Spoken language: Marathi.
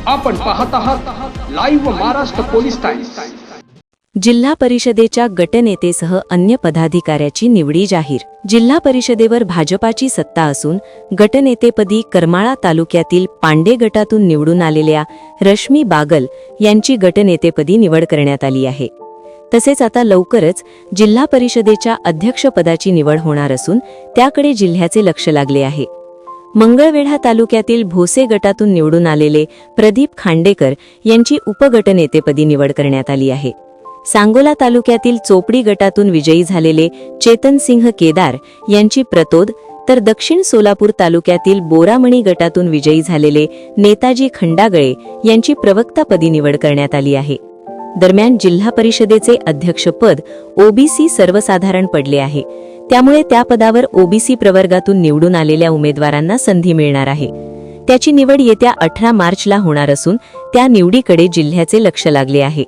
आपण पाहत आहात लाईव्ह महाराष्ट्र पोलीस टाइम्स। जिल्हा परिषदेच्या गटनेतेसह अन्य पदाधिकाऱ्याची निवडी जाहीर। जिल्हा परिषदेवर भाजपाची सत्ता असून गटनेतेपदी करमाळा तालुक्यातील पांडे गटातून निवडून आलेल्या रश्मी बागल यांची गटनेतेपदी निवड करण्यात आली आहे। तसेच आता लवकरच जिल्हा परिषदेच्या अध्यक्षपदाची निवड होणार असून त्याकडे जिल्ह्याचे लक्ष लागले आहे। मंगळवेढा तालुक्यातील भोसे गटातून निवडून आलेले प्रदीप खांडेकर यांची उपगटनेतेपदी निवड करण्यात आली आहे। सांगोला तालुक्यातील चोपडी गटातून विजयी झालेले चेतन सिंह केदार यांची प्रतोद, तर दक्षिण सोलापूर तालुक्यातील बोरामणी गटातून विजयी झालेले नेताजी खंडागळे यांची प्रवक्तापदी निवड करण्यात आली आहे। दरम्यान जिल्हा परिषदेचे अध्यक्षपद ओबीसी सर्वसाधारण पडले आहे, त्यामुळे त्या पदावर ओबीसी प्रवर्गातून निवडून आलेल्या उमेदवारांना संधी मिळणार आहे। त्याची निवड येत्या 18 मार्चला होणार असून त्या निवडीकडे जिल्ह्याचे लक्ष लागले आहे।